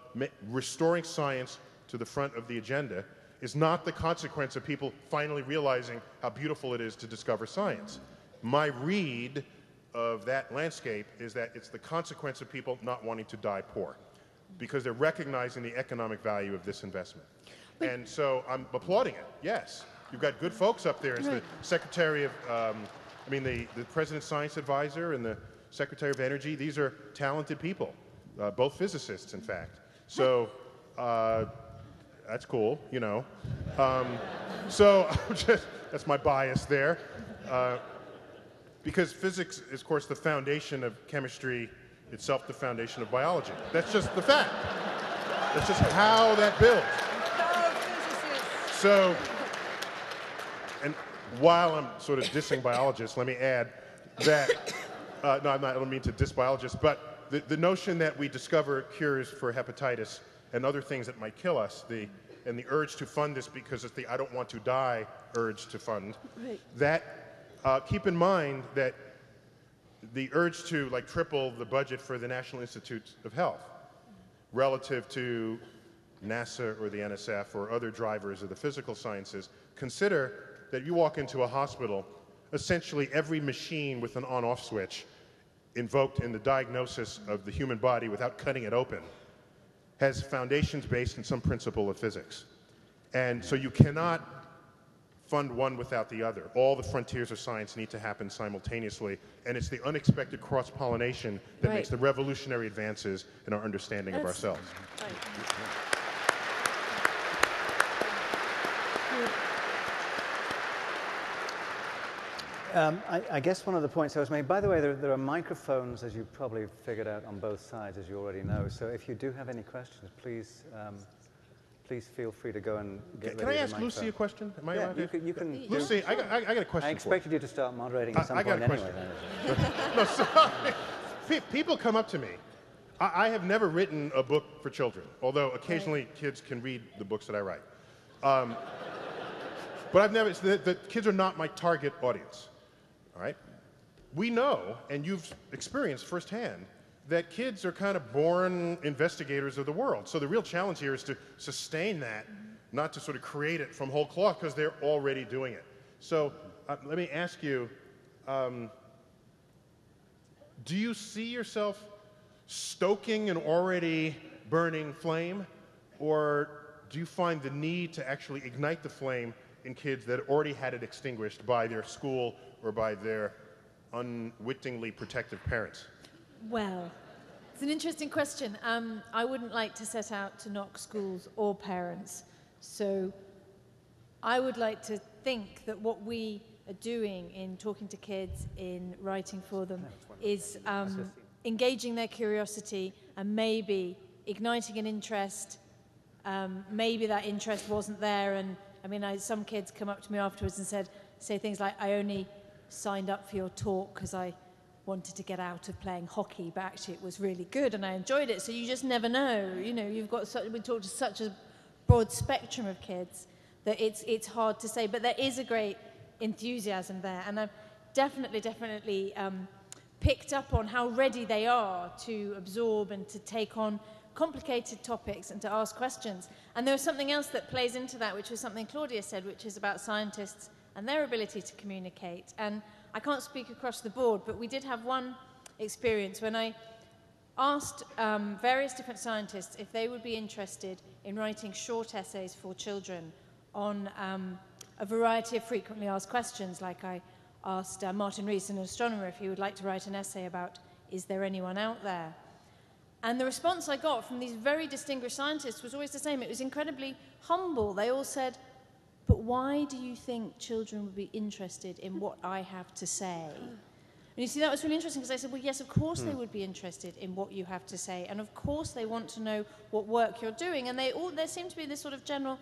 restoring science to the front of the agenda is not the consequence of people finally realizing how beautiful it is to discover science. My read of that landscape is that it's the consequence of people not wanting to die poor, because they're recognizing the economic value of this investment. And so I'm applauding it, yes. You've got good folks up there as the Secretary of, the President's Science Advisor and the Secretary of Energy. These are talented people, both physicists, in fact. So that's cool, you know. So that's my bias there. Because physics is, of course, the foundation of chemistry, itself the foundation of biology. That's just the fact. That's just how that builds. So, and while I'm sort of dissing biologists, let me add that, I don't mean to diss biologists, but the notion that we discover cures for hepatitis and other things that might kill us, and the urge to fund this because it's the I don't want to die urge to fund, keep in mind that the urge to triple the budget for the National Institutes of Health relative to NASA or the NSF or other drivers of the physical sciences, consider that you walk into a hospital, essentially every machine with an on-off switch invoked in the diagnosis of the human body without cutting it open has foundations based in some principle of physics. And so you cannot fund one without the other. All the frontiers of science need to happen simultaneously, and it's the unexpected cross-pollination that makes the revolutionary advances in our understanding of ourselves. I guess one of the points I was making, by the way, there are microphones, as you've probably figured out, on both sides, as you already know. So if you do have any questions, please feel free to go and get ready. Can I ask Lucy a question? Am I allowed to? You can. Lucy, I got a question. I expected you to start moderating at some point anyway. No, sorry. People come up to me. I have never written a book for children, although occasionally kids can read the books that I write. But I've never, the kids are not my target audience. All right? We know, and you've experienced firsthand, that kids are kind of born investigators of the world. So the real challenge here is to sustain that, not to sort of create it from whole cloth, because they're already doing it. So let me ask you, do you see yourself stoking an already burning flame, or do you find the need to actually ignite the flame in kids that already had it extinguished by their school or by their unwittingly protective parents? Well, it's an interesting question. I wouldn't like to set out to knock schools or parents. So I would like to think that what we are doing in talking to kids, in writing for them, is engaging their curiosity and maybe igniting an interest. Maybe that interest wasn't there, and some kids come up to me afterwards and say things like, I only signed up for your talk because I wanted to get out of playing hockey, but actually it was really good and I enjoyed it. So you just never know. You know, you've got we talk to such a broad spectrum of kids that it's hard to say. But there is a great enthusiasm there, and I've definitely picked up on how ready they are to absorb and to take on complicated topics and to ask questions. And there was something else that plays into that, which was something Claudia said, which is about scientists and their ability to communicate. And I can't speak across the board, but we did have one experience when I asked various different scientists if they would be interested in writing short essays for children on a variety of frequently asked questions. Like I asked Martin Rees, an astronomer, if he would like to write an essay about, is there anyone out there? And the response I got from these very distinguished scientists was always the same. It was incredibly humble. They all said, but why do you think children would be interested in what I have to say? And you see, that was really interesting because I said, well, yes, of course they would be interested in what you have to say. And of course they want to know what work you're doing. And there seemed to be this sort of general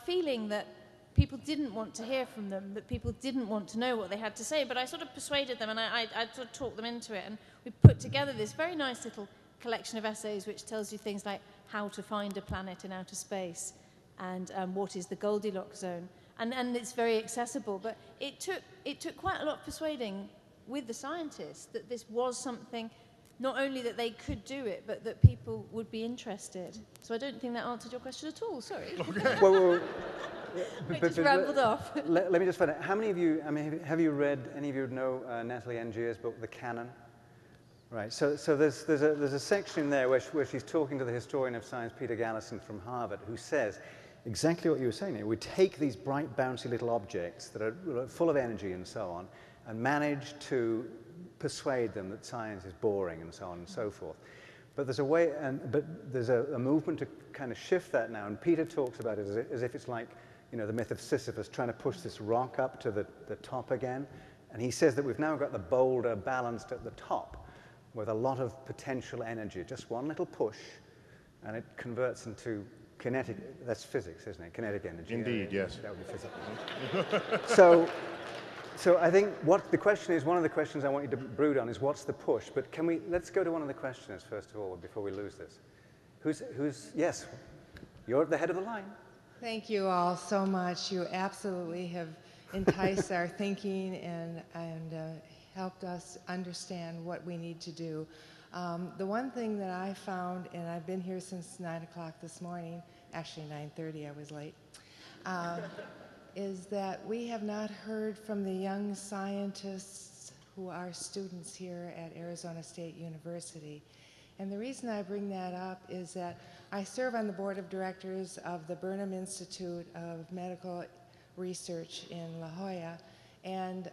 feeling that people didn't want to hear from them, that people didn't want to know what they had to say. But I sort of persuaded them and I sort of talked them into it. And we put together this very nice little collection of essays which tells you things like how to find a planet in outer space and what is the Goldilocks zone. And it's very accessible. But it took quite a lot of persuading with the scientists that this was something, not only that they could do it, but that people would be interested. So I don't think that answered your question at all, sorry. Okay. well, I just rambled off. Let me just find out, how many of you, I mean, have you read, any of you know Natalie Ngier's book, The Canon? Right, so there's a section in there where she's talking to the historian of science, Peter Gallison from Harvard, who says exactly what you were saying here. We take these bright, bouncy little objects that are full of energy and so on, and manage to persuade them that science is boring and so on and so forth. But there's a way, but there's a movement to kind of shift that now, and Peter talks about it as if it's like, you know, the myth of Sisyphus trying to push this rock up to the top again. And he says that we've now got the boulder balanced at the top with a lot of potential energy, just one little push, and it converts into kinetic, that's physics, isn't it? Kinetic energy. Indeed, yes. That would be physics. So I think what the question is, one of the questions I want you to brood on is what's the push? But let's go to one of the questioners first of all before we lose this. Yes, you're at the head of the line. Thank you all so much. You absolutely have enticed our thinking and helped us understand what we need to do. The one thing that I found, and I've been here since 9 o'clock this morning, actually 9:30, I was late, is that we have not heard from the young scientists who are students here at Arizona State University. And the reason I bring that up is that I serve on the board of directors of the Burnham Institute of Medical Research in La Jolla, and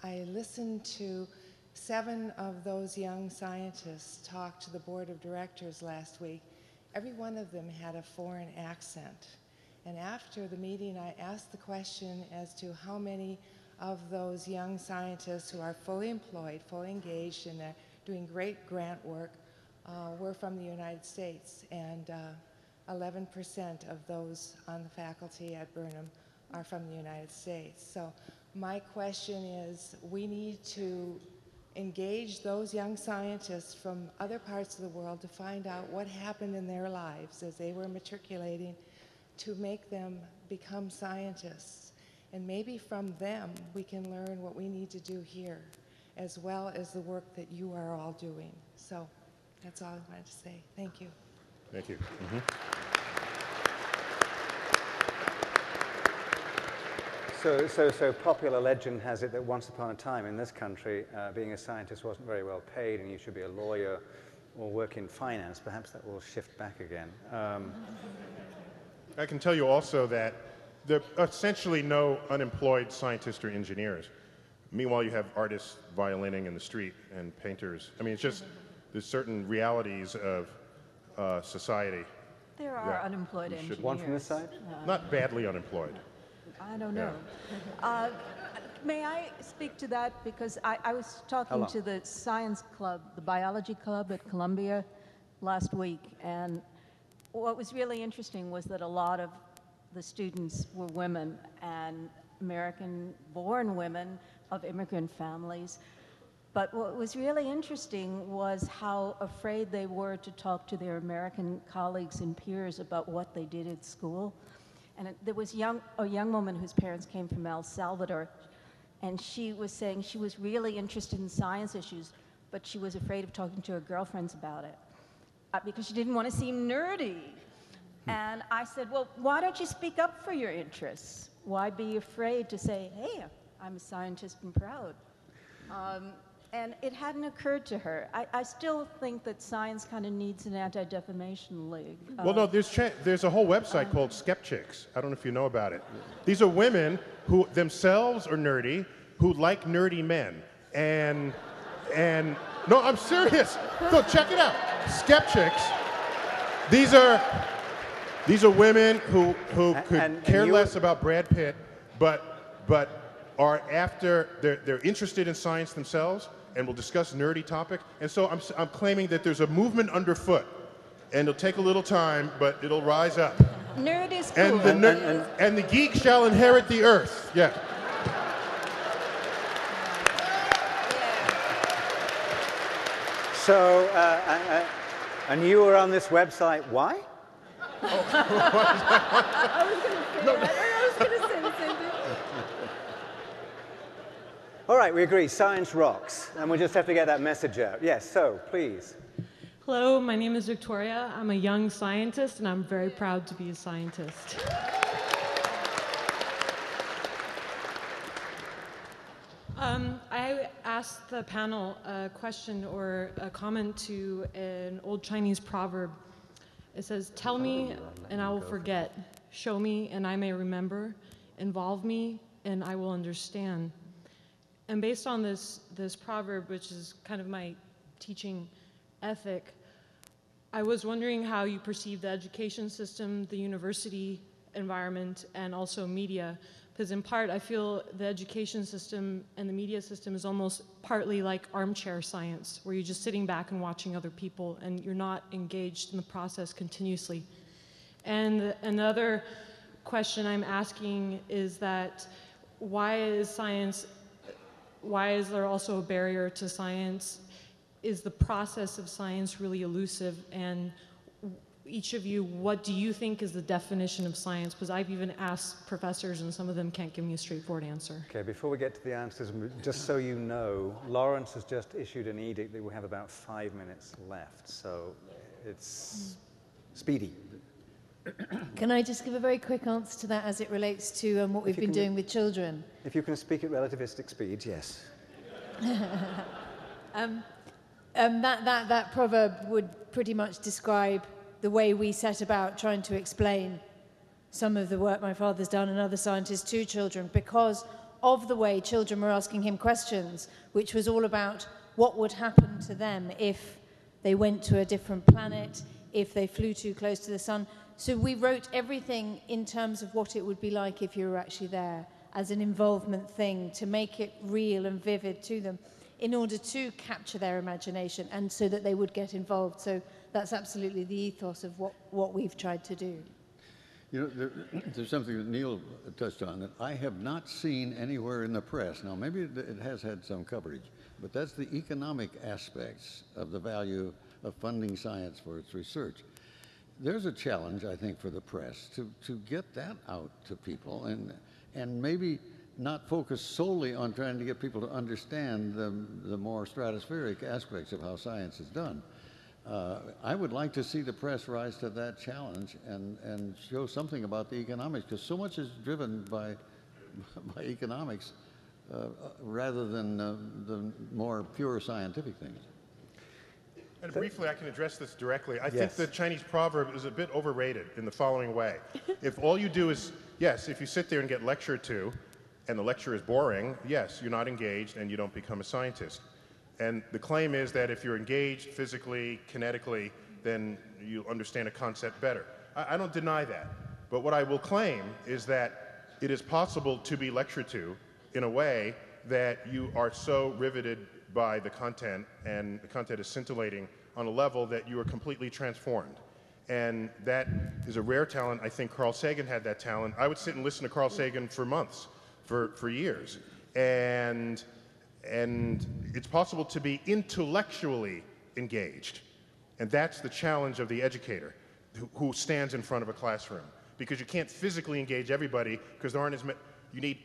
I listened to 7 of those young scientists talk to the board of directors last week. Every one of them had a foreign accent. And after the meeting, I asked the question as to how many of those young scientists who are fully employed, fully engaged, and doing great grant work were from the United States. And 11% of those on the faculty at Burnham are from the United States. So my question is, we need to engage those young scientists from other parts of the world to find out what happened in their lives as they were matriculating to make them become scientists. And maybe from them we can learn what we need to do here, as well as the work that you are all doing. So that's all I wanted to say. Thank you. Thank you. So popular legend has it that once upon a time in this country, being a scientist wasn't very well paid and you should be a lawyer or work in finance. Perhaps that will shift back again. I can tell you also that there are essentially no unemployed scientists or engineers. Meanwhile, you have artists violining in the street and painters. I mean, it's just there's certain realities of society. There are unemployed engineers. One from this side? Not badly unemployed. I don't know. May I speak to that? Because I was talking to the science club, the biology club at Columbia last week, and what was really interesting was that a lot of the students were women, and American-born women of immigrant families. But what was really interesting was how afraid they were to talk to their American colleagues and peers about what they did at school. And there was a young woman whose parents came from El Salvador, and she was saying she was really interested in science issues, but she was afraid of talking to her girlfriends about it because she didn't want to seem nerdy. And I said, well, why don't you speak up for your interests? Why be afraid to say, hey, I'm a scientist and proud? And it hadn't occurred to her. I still think that science kind of needs an anti-defamation league. Well, no, there's a whole website called Skepchicks. I don't know if you know about it. These are women who themselves are nerdy, who like nerdy men. And no, I'm serious. No, check it out. Skepchicks. These are women who could care less about Brad Pitt, but are after they're interested in science themselves and will discuss nerdy topics. And so I'm claiming that there's a movement underfoot, and it'll take a little time, but it'll rise up. Nerd is cool. And the geek shall inherit the earth. Yeah. So, and you were on this website, why? I was going to say the same thing. All right, we agree, science rocks, and we just have to get that message out. Yes, so, please. Hello, my name is Victoria. I'm a young scientist, and I'm very proud to be a scientist. I asked the panel a question or a comment to an old Chinese proverb. It says, tell me and I will forget, show me and I may remember, involve me and I will understand. And based on this proverb, which is kind of my teaching ethic, I was wondering how you perceive the education system, the university environment, and also media. Because in part, I feel the education system and the media system is almost partly like armchair science, where you're just sitting back and watching other people, and you're not engaged in the process continuously. And another question I'm asking is that why is there also a barrier to science? Is the process of science really elusive? And each of you, what do you think is the definition of science? Because I've even asked professors and some of them can't give me a straightforward answer. Okay, before we get to the answers, just so you know, Lawrence has just issued an edict that we have about 5 minutes left, so it's speedy. Can I just give a very quick answer to that as it relates to what we've been doing with children? If you can speak at relativistic speeds, yes. That proverb would pretty much describe the way we set about trying to explain some of the work my father's done and other scientists to children, because of the way children were asking him questions, which was all about what would happen to them if they went to a different planet, if they flew too close to the sun. So we wrote everything in terms of what it would be like if you were actually there, as an involvement thing, to make it real and vivid to them, in order to capture their imagination and so that they would get involved. So that's absolutely the ethos of what we've tried to do. You know, there's something that Neil touched on that I have not seen anywhere in the press. Now, maybe it has had some coverage, but that's the economic aspects of the value of funding science for its research. There's a challenge, I think, for the press to get that out to people and maybe not focus solely on trying to get people to understand the more stratospheric aspects of how science is done. I would like to see the press rise to that challenge and show something about the economics, because so much is driven by economics rather than the more pure scientific things. And briefly, I can address this directly. I think the Chinese proverb is a bit overrated in the following way. If all you do is, yes, if you sit there and get lectured to, and the lecture is boring, yes, you're not engaged and you don't become a scientist. And the claim is that if you're engaged physically, kinetically, then you'll understand a concept better. I don't deny that. But what I will claim is that it is possible to be lectured to in a way that you are so riveted by the content, and the content is scintillating on a level that you are completely transformed. And that is a rare talent. I think Carl Sagan had that talent. I would sit and listen to Carl Sagan for months, for years. And And it's possible to be intellectually engaged. And that's the challenge of the educator who stands in front of a classroom. Because you can't physically engage everybody because there aren't as many. You need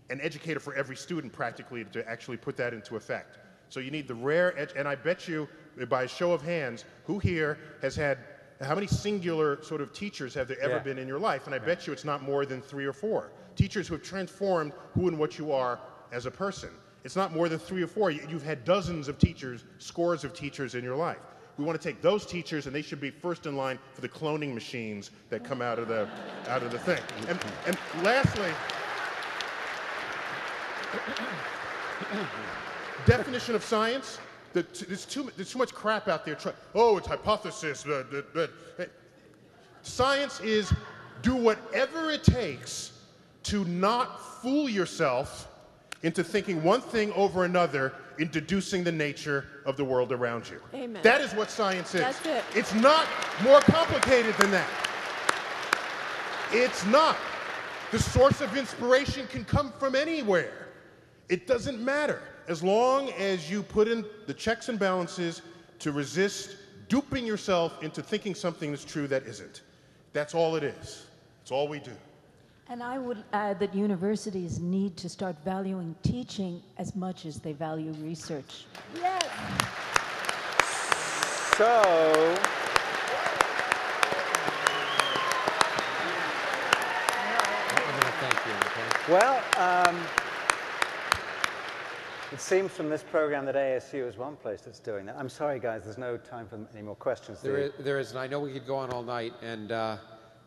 an educator for every student practically to actually put that into effect. So you need the rare, and I bet you, by a show of hands, who here has had, how many singular sort of teachers have there ever been in your life? And I bet you it's not more than 3 or 4. Teachers who have transformed who and what you are as a person. It's not more than 3 or 4. You've had dozens of teachers, scores of teachers in your life. We want to take those teachers, and they should be first in line for the cloning machines that come out of the thing. And lastly, definition of science. There's too much crap out there. Oh, it's hypothesis. Science is do whatever it takes to not fool yourself into thinking one thing over another in deducing the nature of the world around you. Amen. That is what science is. That's it. It's not more complicated than that. It's not. The source of inspiration can come from anywhere. It doesn't matter. As long as you put in the checks and balances to resist duping yourself into thinking something is true that isn't. That's all it is. It's all we do. And I would add that universities need to start valuing teaching as much as they value research. Yes. So, I'm going to thank you, okay? well, it seems from this program that ASU is one place that's doing that. I'm sorry, guys, there's no time for any more questions. There is, and I know we could go on all night, and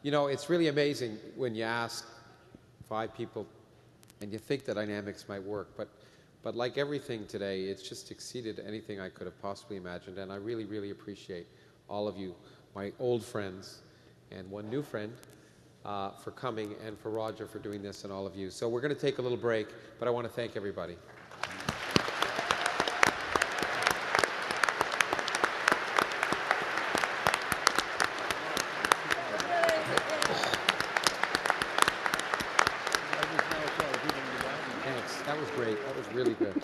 you know, it's really amazing when you ask 5 people and you think the dynamics might work, but like everything today, it's just exceeded anything I could have possibly imagined, and I really, really appreciate all of you, my old friends and one new friend, for coming, and for Roger for doing this, and all of you. So we're going to take a little break, but I want to thank everybody. Thanks. That was great. That was really good.